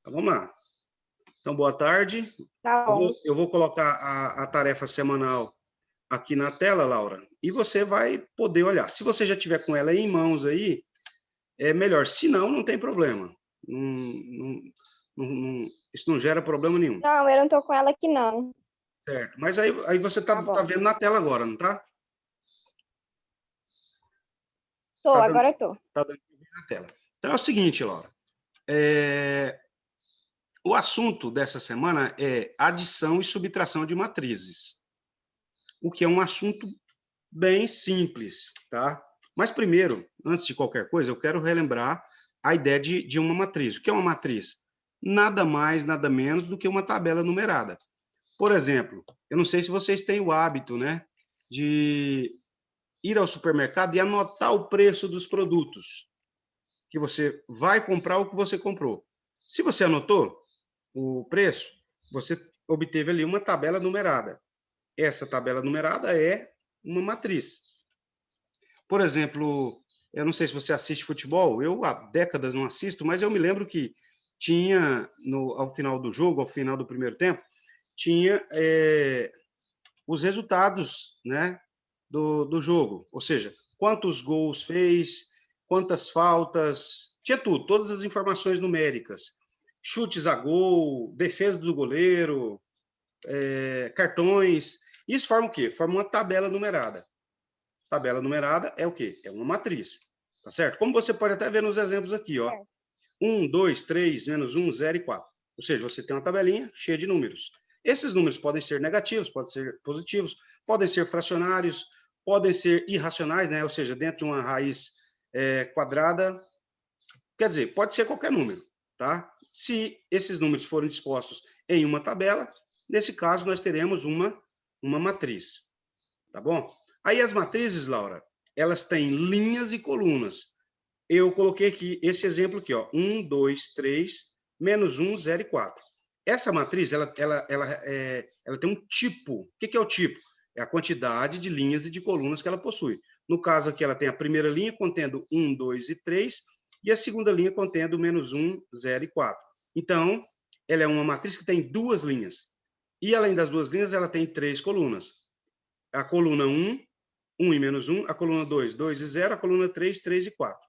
Então, vamos lá. Então, boa tarde. Tá Eu bom. vou, eu vou colocar a tarefa semanal aqui na tela, Laura, e você vai poder olhar. Se você já tiver com ela em mãos aí, é melhor. Se não, não tem problema. Isso não gera problema nenhum. Não, eu não tô com ela aqui, não. Certo. Mas aí você Tá tá bom. vendo na tela agora, não tá? Tô, Tá dando, agora eu tô. tá dando pra ver na tela. Então é o seguinte, Laura. O assunto dessa semana é adição e subtração de matrizes, o que é um assunto bem simples, tá? Mas primeiro, antes de qualquer coisa, eu quero relembrar a ideia de uma matriz. O que é uma matriz? Nada mais, nada menos do que uma tabela numerada. Por exemplo, eu não sei se vocês têm o hábito, né, de ir ao supermercado e anotar o preço dos produtos que você vai comprar ou que você comprou. Se você anotou o preço, você obteve ali uma tabela numerada. Essa tabela numerada é uma matriz. Por exemplo, eu não sei se você assiste futebol, eu há décadas não assisto, mas eu me lembro que tinha, ao final do jogo, ao final do primeiro tempo, tinha os resultados, né, do jogo, ou seja, quantos gols fez, quantas faltas, tinha tudo, todas as informações numéricas, chutes a gol, defesa do goleiro, cartões, isso forma o quê? Forma uma tabela numerada. Tabela numerada é o quê? É uma matriz, tá certo? Como você pode até ver nos exemplos aqui, ó, 1, 2, 3, menos 1, 0 e 4. Ou seja, você tem uma tabelinha cheia de números. Esses números podem ser negativos, podem ser positivos, podem ser fracionários, podem ser irracionais, né? Ou seja, dentro de uma raiz quadrada. Quer dizer, pode ser qualquer número, tá? Se esses números forem dispostos em uma tabela, nesse caso nós teremos uma matriz, tá bom? Aí as matrizes, Laura, elas têm linhas e colunas. Eu coloquei aqui esse exemplo aqui, ó, 1, 2, 3, menos 1, 0 e 4. Essa matriz, ela tem um tipo. O que é o tipo? É a quantidade de linhas e de colunas que ela possui. No caso aqui, ela tem a primeira linha contendo 1, 2 e 3, e a segunda linha contendo menos 1, 0 e 4. Então, ela é uma matriz que tem duas linhas. E além das duas linhas, ela tem três colunas. A coluna 1, 1 e menos 1, a coluna 2, 2 e 0, a coluna 3, 3 e 4.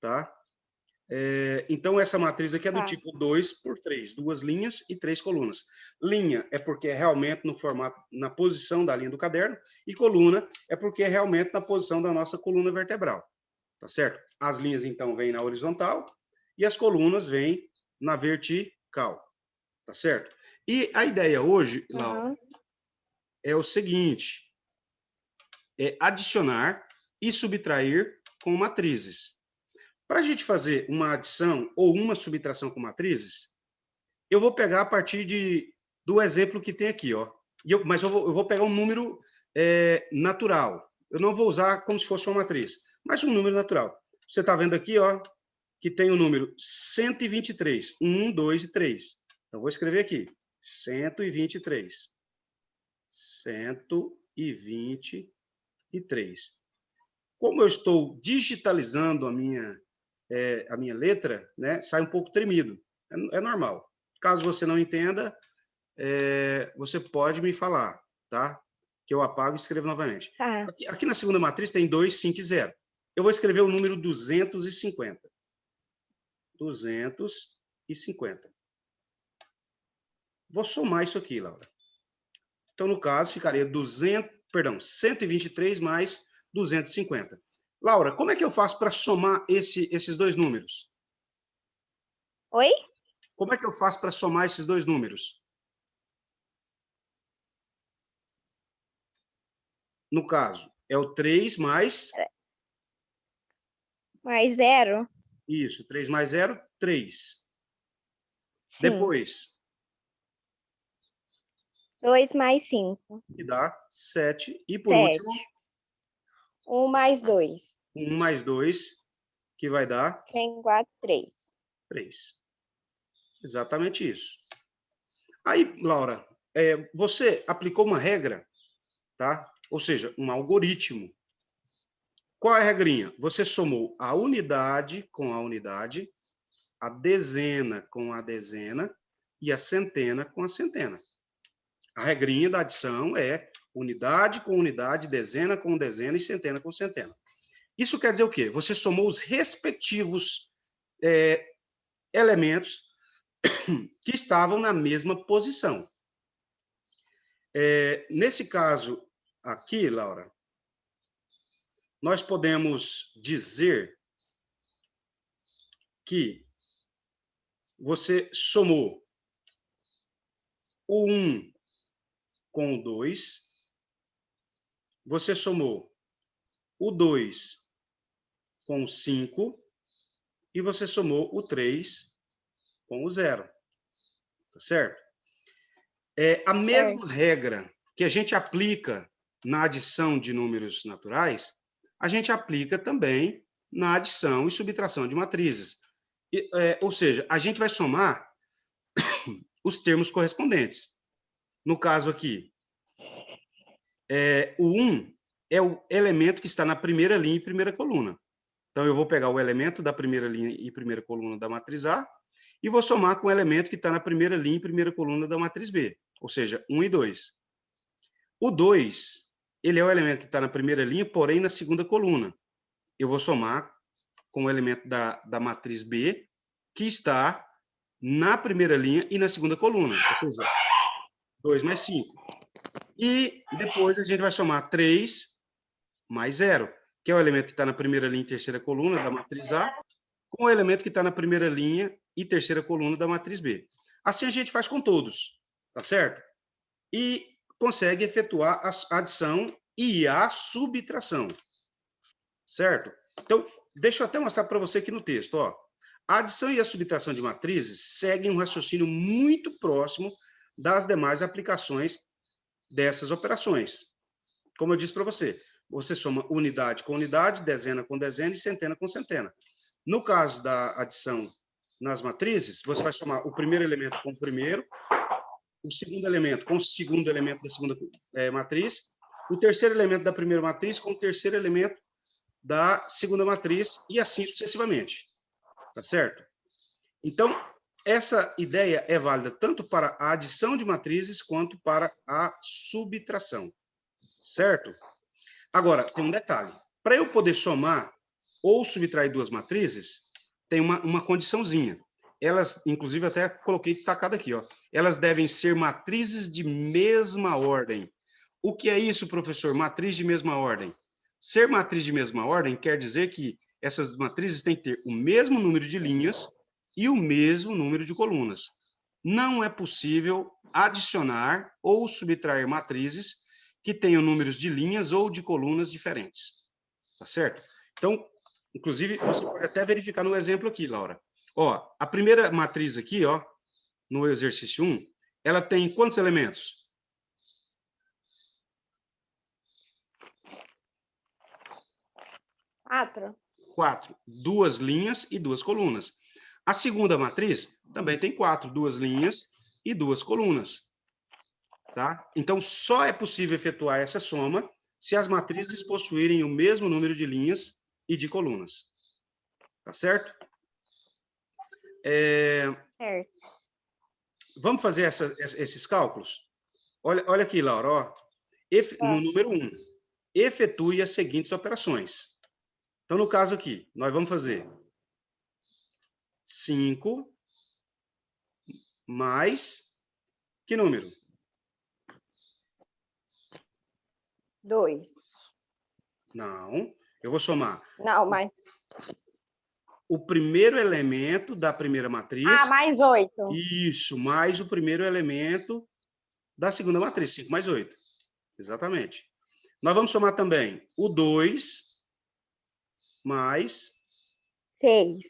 Tá? Então, essa matriz aqui é do tipo 2 por 3, duas linhas e três colunas. Linha é porque é realmente no formato, na posição da linha do caderno, e coluna é porque é realmente na posição da nossa coluna vertebral, tá certo? As linhas, então, vêm na horizontal e as colunas vêm na vertical, tá certo? E a ideia hoje, Laura, é o seguinte, é adicionar e subtrair com matrizes. Para a gente fazer uma adição ou uma subtração com matrizes, eu vou pegar a partir do exemplo que tem aqui, ó. Mas eu vou pegar um número natural. Eu não vou usar como se fosse uma matriz, mas um número natural. Você está vendo aqui, ó, que tem o número 123. 1, 2 e 3. Então, vou escrever aqui. 123. 123. Como eu estou digitalizando a minha letra, né, sai um pouco tremido. É normal. Caso você não entenda, você pode me falar, tá? Que eu apago e escrevo novamente. Tá. Aqui na segunda matriz tem 2, 5 e 0. Eu vou escrever o número 250. 250. Vou somar isso aqui, Laura. Então, no caso, ficaria 123 mais 250. Laura, como é que eu faço para somar esses dois números? Oi? Como é que eu faço para somar esses dois números? No caso, é o 3 mais... Mais 0? Isso, 3 mais 0, 3. Sim. Depois... 2 mais 5. Que dá 7. E por 7. último, 1 mais 2. 1 mais 2, que vai dar... Tem 4, 3. 3. Exatamente isso. Aí, Laura, você aplicou uma regra, tá? Ou seja, um algoritmo. Qual é a regrinha? Você somou a unidade com a unidade a dezena com a dezena e a centena com a centena. A regrinha da adição é unidade com unidade, dezena com dezena e centena com centena. Isso quer dizer o quê? Você somou os respectivos elementos que estavam na mesma posição. Nesse caso aqui, Laura, nós podemos dizer que você somou o 1 com o 2, você somou o 2 com o 5 e você somou o 3 com o 0. Tá certo? A mesma regra que a gente aplica na adição de números naturais, a gente aplica também na adição e subtração de matrizes. Ou seja, a gente vai somar os termos correspondentes. No caso aqui, o 1 é o elemento que está na primeira linha e primeira coluna. Então, eu vou pegar o elemento da primeira linha e primeira coluna da matriz A e vou somar com o elemento que está na primeira linha e primeira coluna da matriz B, ou seja, 1 e 2. O 2, ele é o elemento que está na primeira linha, porém na segunda coluna. Eu vou somar com o elemento da matriz B, que está na primeira linha e na segunda coluna, ou seja, 2 mais 5. E depois a gente vai somar 3 mais 0, que é o elemento que está na primeira linha e terceira coluna da matriz A, com o elemento que está na primeira linha e terceira coluna da matriz B. Assim a gente faz com todos, tá certo? E consegue efetuar a adição e a subtração, certo? Então, deixa eu até mostrar para você aqui no texto, ó. A adição e a subtração de matrizes seguem um raciocínio muito próximo das demais aplicações dessas operações. Como eu disse para você, você soma unidade com unidade, dezena com dezena e centena com centena. No caso da adição nas matrizes, você vai somar o primeiro elemento com o primeiro, o segundo elemento com o segundo elemento da segunda matriz, o terceiro elemento da primeira matriz com o terceiro elemento da segunda matriz e assim sucessivamente. Tá certo? Então, essa ideia é válida tanto para a adição de matrizes quanto para a subtração. Certo? Agora, tem um detalhe. Para eu poder somar ou subtrair duas matrizes, tem uma condiçãozinha. Elas, inclusive, até coloquei destacado aqui, ó. Elas devem ser matrizes de mesma ordem. O que é isso, professor? Matriz de mesma ordem. Ser matriz de mesma ordem quer dizer que essas matrizes têm que ter o mesmo número de linhas e o mesmo número de colunas. Não é possível adicionar ou subtrair matrizes que tenham números de linhas ou de colunas diferentes. Tá certo? Então, inclusive, você pode até verificar no exemplo aqui, Laura. Ó, a primeira matriz aqui, ó, no exercício 1, ela tem quantos elementos? 4. 4. 2 linhas e 2 colunas. A segunda matriz também tem 4, 2 linhas e 2 colunas. Tá? Então, só é possível efetuar essa soma se as matrizes possuírem o mesmo número de linhas e de colunas. Tá certo? Certo. Vamos fazer esses cálculos? Olha aqui, Laura. Ó. No número 1, efetue as seguintes operações. Então, no caso aqui, nós vamos fazer 5 mais que número? 2. Não, eu vou somar Não, mais. o primeiro elemento da primeira matriz. Mais 8. Isso, mais o primeiro elemento da segunda matriz, 5 mais 8. Exatamente. Nós vamos somar também o 2 mais 6.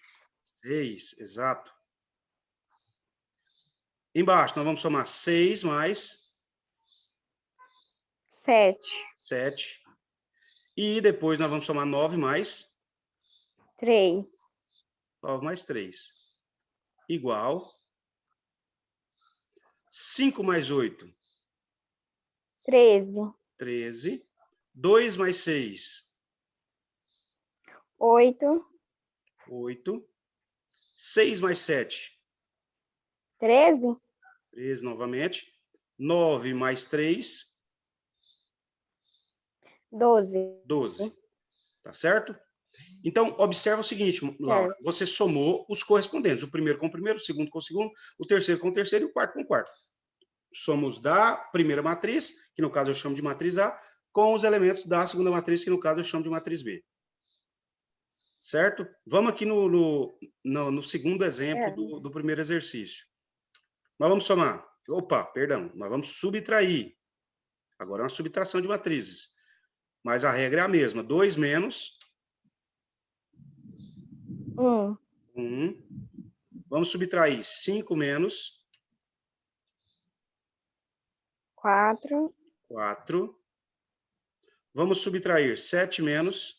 6, exato. Embaixo, nós vamos somar 6 mais 7. 7. E depois nós vamos somar 9 mais 3. 9 mais 3. Igual 5 mais 8. 13. 13. 2 mais 6. 8. 8. 6 mais 7. 13. 13 novamente. 9 mais 3. 12. 12. Tá certo? Então, observa o seguinte, Laura. Você somou os correspondentes. O primeiro com o primeiro, o segundo com o segundo, o terceiro com o terceiro e o quarto com o quarto. Somos da primeira matriz, que no caso eu chamo de matriz A, com os elementos da segunda matriz, que no caso eu chamo de matriz B. Certo? Vamos aqui no segundo exemplo do primeiro exercício. Nós vamos somar. Opa, perdão. Nós vamos subtrair. Agora é uma subtração de matrizes. Mas a regra é a mesma. 2 menos 1. Vamos subtrair 5 menos 4. 4. Vamos subtrair 7 menos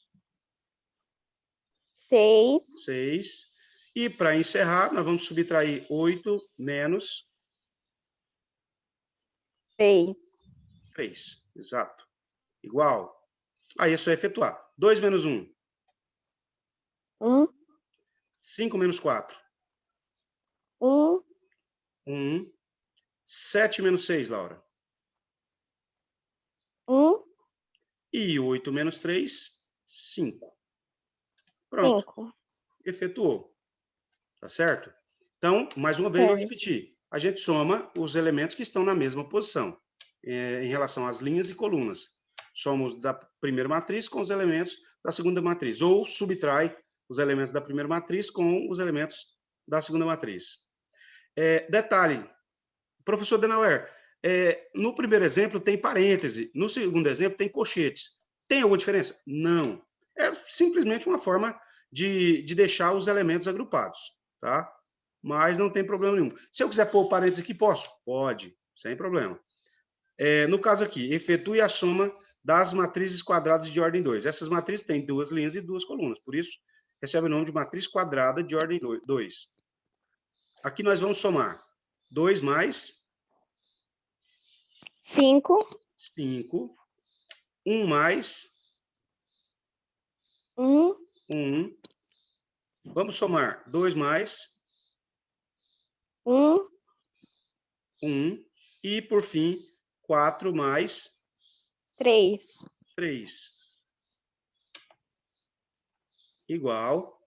6. 6. E para encerrar, nós vamos subtrair 8 menos 3. 3. Exato. Igual. Aí é só efetuar. 2 menos 1. 1. 5 menos 4. 1. 1. 7 menos 6, Laura. 1. E 8 menos 3, 5. Pronto. 5. Efetuou. Tá certo? Então, mais uma vez, eu vou repetir. A gente soma os elementos que estão na mesma posição, em relação às linhas e colunas. Somos da primeira matriz com os elementos da segunda matriz. Ou subtrai os elementos da primeira matriz com os elementos da segunda matriz. Detalhe, professor Denauer, no primeiro exemplo tem parêntese, no segundo exemplo tem colchetes. Tem alguma diferença? Não. É simplesmente uma forma de deixar os elementos agrupados, tá? Mas não tem problema nenhum. Se eu quiser pôr parênteses aqui, posso? Pode, sem problema. No caso aqui, efetue a soma das matrizes quadradas de ordem 2. Essas matrizes têm 2 linhas e 2 colunas, por isso recebe o nome de matriz quadrada de ordem 2. Aqui nós vamos somar 2 mais 5. 5. 1 mais 1. 1. Vamos somar 2 mais 1. 1. E, por fim, 4 mais 3. 3. Igual.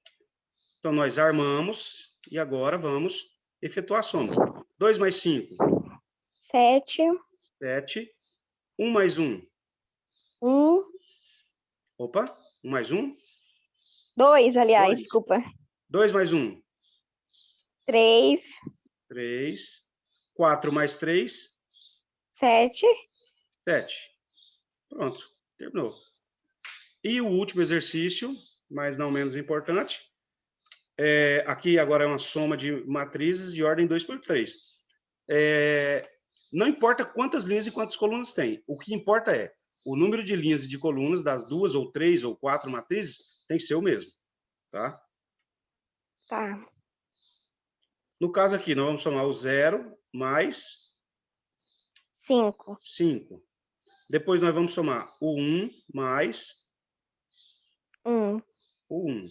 Então, nós armamos e agora vamos efetuar a soma. 2 mais 5. 7. 7. 1 mais 1. 1. Opa, 1 mais 1. 2, aliás, 2. desculpa. 2 mais 1. 3. 3. 4 mais 3. 7. 7. Pronto, terminou. E o último exercício, mas não menos importante, aqui agora é uma soma de matrizes de ordem 2 por 3. Não importa quantas linhas e quantas colunas tem. O que importa é o número de linhas e de colunas das 2 ou 3 ou 4 matrizes tem que ser o mesmo, tá? Tá. No caso aqui, nós vamos somar o 0 mais 5. 5. Depois nós vamos somar o 1 mais 1. o 1.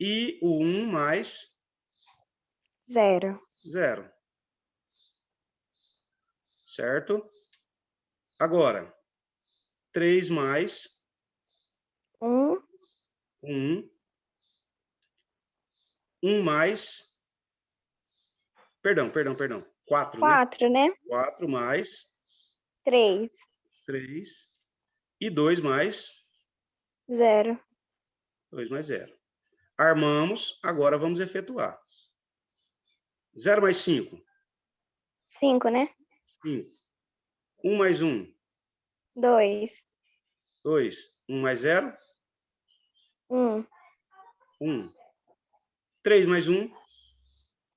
E o 1 mais 0. 0. Certo? Agora, 3 mais 1. 1. 1 mais... Perdão. 4, né? 4, né? 4 mais 3. 3. E 2 mais 0. 2 mais 0. Armamos, agora vamos efetuar. 0 mais 5. 5, né? 5. 1 mais 1. 2. 2. 1 mais 0. 1. 1. 3 mais 1.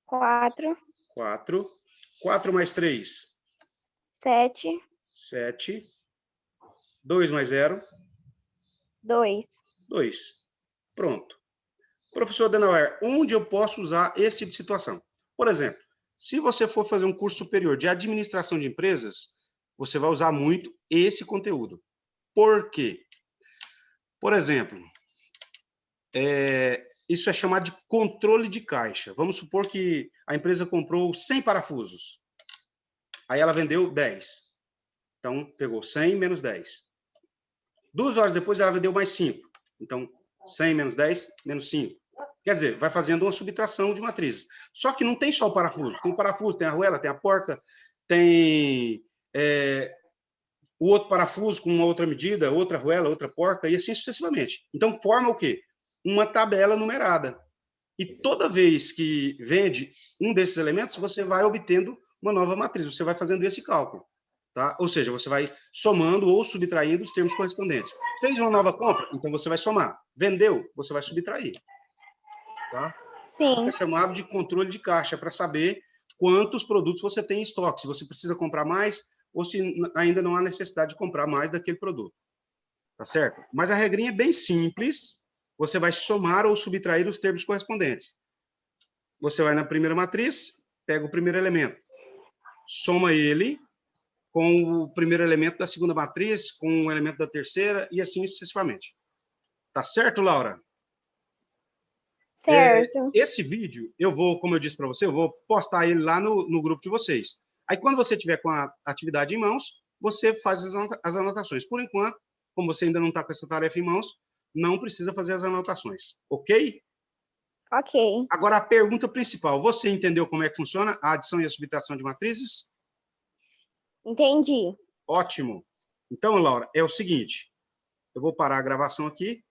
4. 4. 4 mais 3. 7. 7. 2 mais 0. 2. 2. Pronto. Professor Denauer, onde eu posso usar esse tipo de situação? Por exemplo, se você for fazer um curso superior de administração de empresas, você vai usar muito esse conteúdo. Por quê? Por exemplo, isso é chamado de controle de caixa. Vamos supor que a empresa comprou 100 parafusos. Aí ela vendeu 10. Então, pegou 100 menos 10. 2 horas depois, ela vendeu mais 5. Então, 100 menos 10, menos 5. Quer dizer, vai fazendo uma subtração de matrizes. Só que não tem só o parafuso. Tem o parafuso, tem a arruela, tem a porca, tem o outro parafuso com uma outra medida, outra arruela, outra porca, e assim sucessivamente. Então, forma o quê? Uma tabela numerada. E toda vez que vende um desses elementos, você vai obtendo uma nova matriz. Você vai fazendo esse cálculo. Tá? Ou seja, você vai somando ou subtraindo os termos correspondentes. Fez uma nova compra? Então, você vai somar. Vendeu? Você vai subtrair. Tá? Sim. É chamado de controle de caixa, para saber quantos produtos você tem em estoque, se você precisa comprar mais ou se ainda não há necessidade de comprar mais daquele produto. Tá certo? Mas a regrinha é bem simples. Você vai somar ou subtrair os termos correspondentes. Você vai na primeira matriz, pega o primeiro elemento, soma ele com o primeiro elemento da segunda matriz, com o elemento da terceira, e assim sucessivamente. Tá certo, Laura? Certo. Esse vídeo, eu vou, como eu disse para você, eu vou postar ele lá no grupo de vocês. Aí, quando você tiver com a atividade em mãos, você faz as anotações. Por enquanto, como você ainda não está com essa tarefa em mãos, não precisa fazer as anotações, ok? Ok. Agora, a pergunta principal. Você entendeu como é que funciona a adição e a subtração de matrizes? Entendi. Ótimo. Então, Laura, é o seguinte. Eu vou parar a gravação aqui.